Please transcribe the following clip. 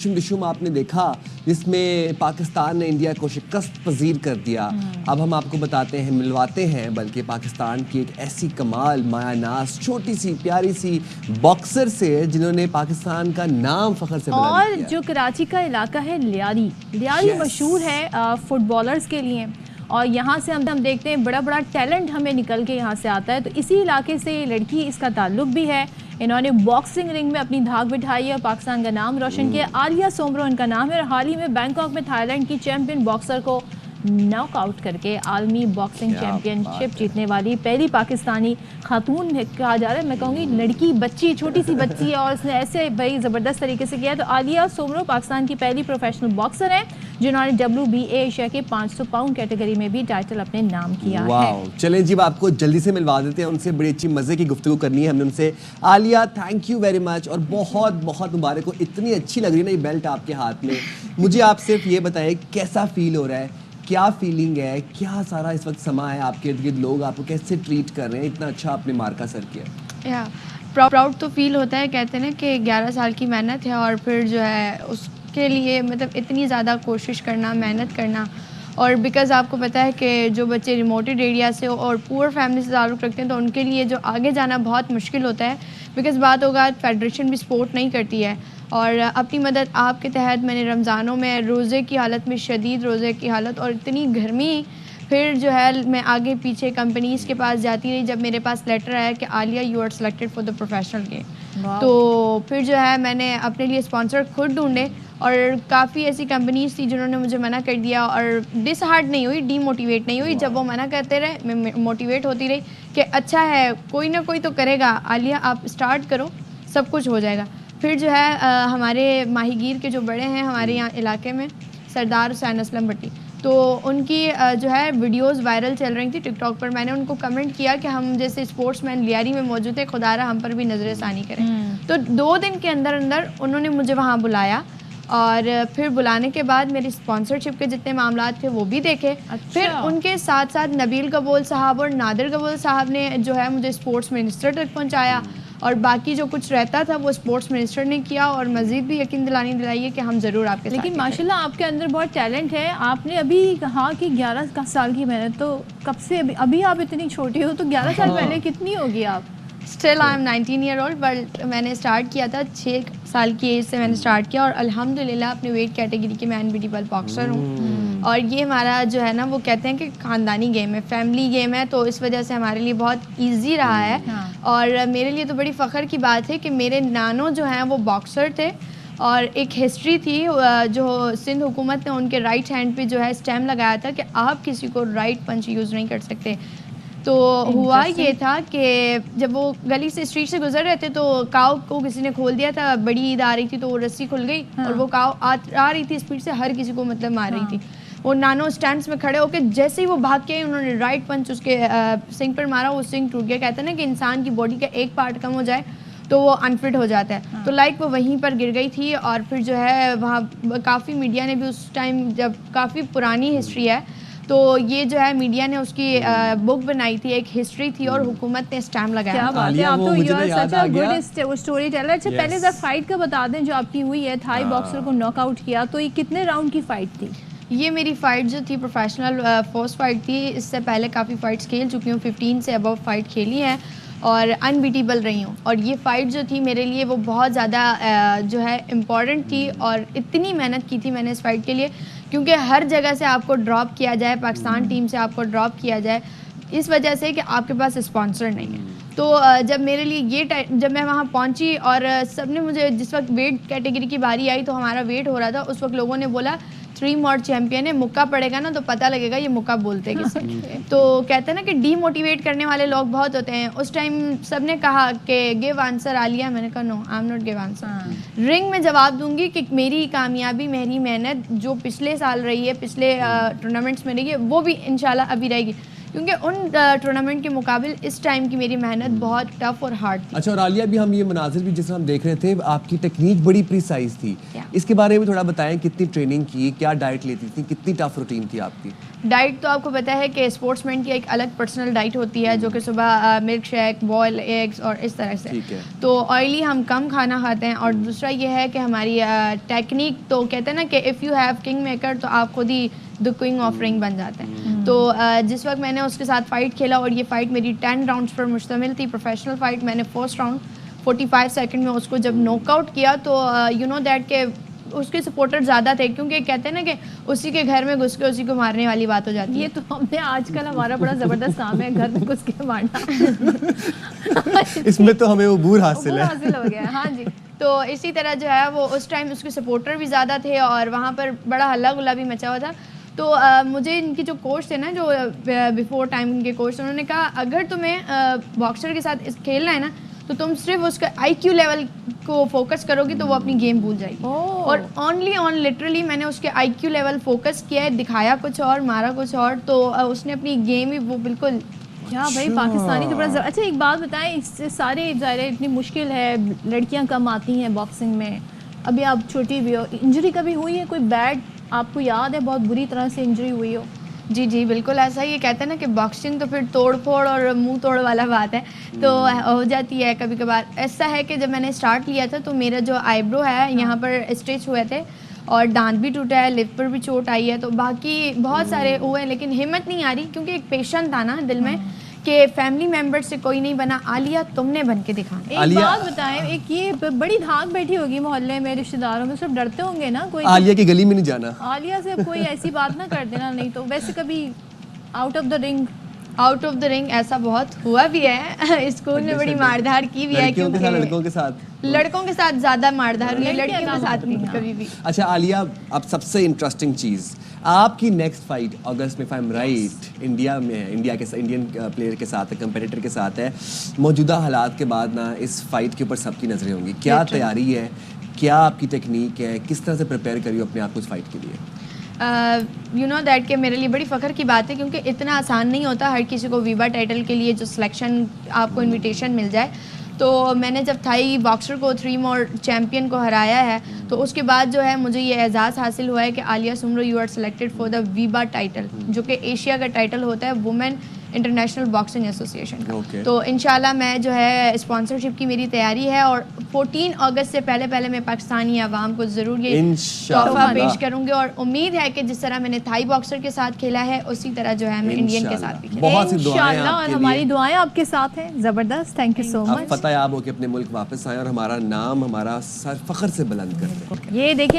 دشم دشم آپ نے دیکھا جس میں پاکستان نے انڈیا کو شکست پذیر کر دیا. اب ہم آپ کو بتاتے ہیں, ملواتے ہیں بلکہ پاکستان کی ایک ایسی کمال مایا ناز چھوٹی سی پیاری سی باکسر سے جنہوں نے پاکستان کا نام فخر سے بلند کیا. اور جو کراچی کا علاقہ ہے لیاری مشہور ہے فٹ بالرز کے لیے, اور یہاں سے ہم دیکھتے ہیں بڑا بڑا ٹیلنٹ ہمیں نکل کے یہاں سے آتا ہے. تو اسی علاقے سے یہ لڑکی, اس کا تعلق بھی ہے. انہوں نے باکسنگ رنگ میں اپنی دھاک بٹھائی ہے اور پاکستان کا نام روشن کیا. عالیہ سومرو ان کا نام ہے, اور حال ہی میں بینکاک میں تھائی لینڈ کی چیمپئن باکسر کو ناک آؤٹ کر کے عالمی باکسنگ چیمپئن شپ جیتنے والی پہلی پاکستانی خاتون کہا جا رہا ہے. میں کہوں گی لڑکی, بچی, چھوٹی سی بچی ہے, اور اس نے ایسے بھائی زبردست طریقے سے کیا. تو عالیہ سومرو پاکستان کی پہلی پروفیشنل باکسر ہیں جنہوں نے WBA ایشیا کے 500 پاؤنڈ کیٹیگری میں بھی ٹائٹل اپنے نام کیا ہے. چلیں جی, آپ کو جلدی سے ملوا دیتے ہیں ان سے, بڑی اچھی مزے کی گفتگو کرنی ہے ہم نے ان سے. عالیہ, تھینک یو ویری مچ, اور بہت بہت مبارک ہو, اتنی اچھی لگ رہی ہے نا یہ بیلٹ آپ کے ہاتھ میں. مجھے آپ صرف یہ بتائیں کیسا فیل ہو رہا ہے, کیا فیلنگ ہے, کیا سارا اس وقت سما ہے, آپ کے ارد گرد لوگ آپ کو کیسے ٹریٹ کر رہے ہیں, اتنا اچھا آپ نے مارکا سر کیا. پراؤڈ تو فیل ہوتا ہے. کہتے ہیں کہ 11 سال کی محنت ہے, اور پھر جو ہے اس کے لیے مطلب اتنی زیادہ کوشش کرنا, محنت کرنا. اور بیکاز آپ کو پتہ ہے کہ جو بچے ریموٹڈ ایریا سے اور پور فیملی سے تعلق رکھتے ہیں تو ان کے لیے جو آگے جانا بہت مشکل ہوتا ہے. بیکاز بات ہوگا فیڈریشن بھی سپورٹ نہیں کرتی ہے. اور اپنی مدد آپ کے تحت میں نے رمضانوں میں روزے کی حالت میں, شدید روزے کی حالت اور اتنی گرمی, پھر جو ہے میں آگے پیچھے کمپنیز کے پاس جاتی رہی. جب میرے پاس لیٹر آیا کہ Aliya you are selected for the professional game, تو پھر جو ہے میں نے اپنے لیے اسپانسر خود ڈھونڈے. اور کافی ایسی کمپنیز تھی جنہوں نے مجھے منع کر دیا, اور ڈس ہارٹ نہیں ہوئی, ڈی موٹیویٹ نہیں ہوئی. جب وہ منع کرتے رہے میں موٹیویٹ ہوتی رہی کہ اچھا ہے, کوئی نہ کوئی تو کرے گا. عالیہ آپ اسٹارٹ کرو, سب کچھ ہو جائے گا. پھر جو ہے ہمارے ماہی گیر کے جو بڑے ہیں ہمارے یہاں علاقے میں, سردار حسین اسلم بھٹی, تو ان کی جو ہے ویڈیوز وائرل چل رہی تھی ٹک ٹاک پر. میں نے ان کو کمنٹ کیا کہ ہم جیسے اسپورٹس مین لیاری میں موجود تھے, خدا رہا ہم پر بھی نظر ثانی کریں. تو 2 دن کے اندر انہوں نے مجھے وہاں بلایا, اور پھر بلانے کے بعد میری اسپانسرشپ کے جتنے معاملات تھے وہ بھی دیکھے. پھر ان کے ساتھ ساتھ نبیل قبول صاحب اور نادر قبول صاحب نے جو ہے مجھے اسپورٹس منسٹر تک پہنچایا, اور باقی جو کچھ رہتا تھا وہ اسپورٹس منسٹر نے کیا, اور مزید بھی یقین دلائی ہے کہ ہم ضرور آپ کے ساتھ. لیکن ماشاءاللہ آپ کے اندر بہت ٹیلنٹ ہے. آپ نے ابھی کہا کہ 11 سال کی محنت, تو کب سے ابھی آپ اتنی چھوٹی ہو, تو 11 سال پہلے کتنی ہوگی آپ؟ Still I am 19 year old, but میں نے اسٹارٹ کیا تھا 6 سال کی ایج سے میں نے اسٹارٹ کیا, اور الحمدللہ اپنے ویٹ کیٹیگری کے میں انبیٹیبل باکسر ہوں. اور یہ ہمارا جو ہے نا وہ کہتے ہیں کہ خاندانی گیم ہے, فیملی گیم ہے, تو اس وجہ سے ہمارے لیے بہت ایزی رہا ہے. اور میرے لیے تو بڑی فخر کی بات ہے کہ میرے نانو جو ہیں وہ باکسر تھے, اور ایک ہسٹری تھی جو سندھ حکومت نے ان کے رائٹ ہینڈ پہ جو ہے اسٹیمپ لگایا تھا کہ آپ کسی کو رائٹ پنچ یوز نہیں کر سکتے. تو ہوا یہ تھا کہ جب وہ گلی سے اسٹریٹ سے گزر رہے تھے تو کاؤ کو کسی نے کھول دیا تھا, بڑی عید آ رہی تھی تو وہ رسی کھل گئی, اور وہ کاؤ آ رہی تھی اسپیڈ سے, ہر کسی کو مطلب مار رہی تھی. وہ نانو اسٹینڈس میں کھڑے ہو کے جیسے ہی وہ بھاگ کے آئی, انہوں نے رائٹ پنچ اس کے سنگ پر مارا, وہ سنگ ٹوٹ گیا. کہتے ہیں نا کہ انسان کی باڈی کا ایک پارٹ کم ہو جائے تو وہ انفٹ ہو جاتا ہے, تو لائک وہ وہیں پر گر گئی تھی. اور پھر جو ہے وہاں کافی میڈیا نے بھی اس ٹائم, جب کافی پرانی ہسٹری ہے تو یہ جو ہے میڈیا نے اس کی بک بنائی تھی, ایک ہسٹری تھی, اور حکومت نے اسٹیمپ لگایا. کیا بات ہے, آپ تو you are such a good storyteller. اچھا پہلے ذرا فائٹ کا بتا دیں جو آپ کی ہوئی ہے, تھائی باکسر کو ناک آؤٹ کیا, تو یہ کتنے راؤنڈ کی فائٹ تھی؟ یہ میری فائٹ جو تھی پروفیشنل فرسٹ فائٹ تھی. اس سے پہلے کافی فائٹس کھیل چکی ہوں, 15 سے ابو فائٹ کھیلی ہیں, اور انبیٹیبل رہی ہوں. اور یہ فائٹ جو تھی میرے لیے وہ بہت زیادہ جو ہے امپورٹنٹ تھی, اور اتنی محنت کی تھی میں نے اس فائٹ کے لیے, کیونکہ ہر جگہ سے آپ کو ڈراپ کیا جائے, پاکستان ٹیم سے آپ کو ڈراپ کیا جائے, اس وجہ سے کہ آپ کے پاس اسپانسر نہیں ہے. تو جب میرے لیے جب میں وہاں پہنچی اور سب نے مجھے, جس وقت ویٹ کیٹیگری کی باری آئی تو ہمارا ویٹ ہو رہا تھا, اس وقت لوگوں نے بولا 3 مور چیمپئن ہے, مکہ پڑے گا نا تو پتہ لگے گا یہ مکہ بولتے کس. تو کہتے ہیں نا کہ ڈی موٹیویٹ کرنے والے لوگ بہت ہوتے ہیں. اس ٹائم سب نے کہا کہ گیو آنسر عالیہ, میں نے کہا no I am not give answer. رنگ میں جواب دوں گی کہ میری کامیابی, میری محنت جو پچھلے سال رہی ہے, پچھلے ٹورنامنٹس میں رہی ہے, وہ بھی انشاءاللہ ابھی رہے گی, کیونکہ ان ٹورنامنٹ کے مقابل اس ٹائم کی میری محنت بہت ٹف اور ہارڈ تھی. اچھا، اور عالیہ بھی ہم یہ مناظر بھی جس طرح ہم دیکھ رہے تھے، آپ کی ٹیکنیک بڑی پریسائز تھی. اس کے بارے میں تھوڑا بتائیں، کتنی ٹریننگ کی، کیا ڈائٹ لیتی تھی، کتنی ٹف روٹین تھی آپ کی؟ ڈائٹ تو آپ کو پتہ ہے کہ اسپورٹس مین کی ایک الگ پرسنل ڈائٹ ہوتی ہے، جو کہ صبح ملک شیک، بوائل ایگز اور اس طرح سے. تو آئلی ہم کم کھانا کھاتے ہیں. اور دوسرا یہ ہے کہ ہماری ٹیکنیک تو کہتے ہیں نا کہ if you have king maker تو آپ خود ہی دا کنگ آف رنگ بن جاتے ہیں. تو جس وقت میں نے اس کے ساتھ فائٹ کھیلا، اور یہ فائٹ میری 10 راؤنڈس پر مشتمل تھی، پروفیشنل فائٹ. میں نے فرسٹ راؤنڈ 45 سیکنڈ میں اس کو جب نوک آؤٹ کیا تو یو نو دیٹ کہ اس کے سپورٹر زیادہ تھے، کیونکہ کہتے ہیں نا کہ اسی کے گھر میں گھس کے اسی کو مارنے والی بات ہو جاتی ہے. یہ تو ہم نے آج کل ہمارا بڑا زبردست کام ہے، گھر میں گھس کے مارنا. اس میں تو ہمیں عبور حاصل ہو گیا. ہاں جی. تو اسی طرح جو ہے وہ اس ٹائم اس کے سپورٹر بھی زیادہ تھے اور وہاں پر بڑا ہلا گلا بھی مچا ہوا تھا. تو مجھے ان کی جو کوچ تھے نا، جو بیفور ٹائم ان کے کوچ، انہوں نے کہا اگر تمہیں باکسر کے ساتھ کھیلنا ہے نا تو تم صرف اس کا آئی کیو لیول کو فوکس کرو گی تو وہ اپنی گیم بھول جائے گی. اور اونلی آن لٹرلی میں نے اس کے آئی کیو لیول فوکس کیا ہے، دکھایا کچھ اور، مارا کچھ اور. تو اس نے اپنی گیم ہی وہ بالکل کیا بھائی پاکستانی تو بڑا. اچھا ایک بات بتائیں، اس سے سارے ظاہر اتنی مشکل ہے، لڑکیاں کم آتی ہیں باکسنگ میں، ابھی آپ چھوٹی بھی ہو، انجری کبھی ہوئی ہے کوئی بیڈ آپ کو یاد ہے بہت بری طرح سے انجری ہوئی ہو؟ جی بالکل ایسا ہی. یہ کہتے ہیں نا کہ باکسنگ تو پھر توڑ پھوڑ اور منہ توڑ والا بات ہے، تو ہو جاتی ہے کبھی کبھار. ایسا ہے کہ جب میں نے اسٹارٹ لیا تھا تو میرا جو آئی برو ہے یہاں پر اسٹچ ہوئے تھے، اور دانت بھی ٹوٹا ہے، لپ پر بھی چوٹ آئی ہے. تو باقی بہت سارے ہوئے ہیں، لیکن ہمت نہیں آ رہی، کیونکہ ایک پیشن تھا نا دل میں کہ فیملی ممبر سے کوئی نہیں بنا. عالیہ تم نے بن کے دکھانا. ایک بات بتائیں، ایک یہ بڑی دھاک بیٹھی ہوگی محلے میں، رشتہ داروں میں سب ڈرتے ہوں گے نا، کوئی عالیہ کی گلی میں نہیں جانا، عالیہ سے کوئی ایسی بات نہ کر دینا. نہیں تو ویسے کبھی آؤٹ آف دا رنگ ایسا بہت ہوا بھی ہے. اسکول میں بڑی ماردھار کی بھی ہے، کیونکہ لڑکوں کے ساتھ زیادہ ماردھار ہوئی ہے، لڑکیوں کے ساتھ نہیں کبھی بھی. اچھا عالیہ، اب سب سے انٹرسٹنگ چیز، آپ کی نیکسٹ فائٹ اگست میں، if I am right, India میں ہے، انڈین پلیئر کے ساتھ ہے، کمپیٹیٹر کے ساتھ ہے. موجودہ حالات کے بعد نا اس فائٹ کے اوپر سب کی نظریں ہوں گی. کیا تیاری ہے، کیا آپ کی ٹیکنیک ہے، کس طرح سے پریپیئر کری ہو اپنے آپ کو اس فائٹ کے لیے؟ یو نو دیٹ کہ میرے لیے بڑی فخر کی بات ہے، کیونکہ اتنا آسان نہیں ہوتا ہر کسی کو ویوا ٹائٹل کے لیے جو سلیکشن آپ کو انویٹیشن مل جائے. تو میں نے جب تھائی باکسر کو 3 مور چیمپئن کو ہرایا ہے، تو اس کے بعد جو ہے مجھے یہ اعزاز حاصل ہوا ہے کہ عالیہ سمرو you are selected for the ویبا ٹائٹل، جو کہ ایشیا کا ٹائٹل ہوتا ہے وومن انٹرنیشنل باکسنگ ایسوسیشن کا. تو انشاءاللہ میں جو ہے اسپانسرشپ کی میری تیاری ہے، اور 14 اگست سے پہلے میں پاکستانی عوام کو ضرور یہ تحفہ پیش کروں گی. اور امید ہے کہ جس طرح میں نے تھائی باکسر کے ساتھ کھیلا ہے اسی طرح جو ہے میں انڈین کے ساتھ بھی کھیلا. بہت سی دعائیں آپ اور ہماری دعائیں آپ کے ساتھ ہیں. زبردست، تھینک یو سو مچ. فتح یاب ہو کے اپنے ملک واپس آئیں اور ہمارا نام، ہمارا سر فخر سے بلند کر دیں. یہ دیکھیں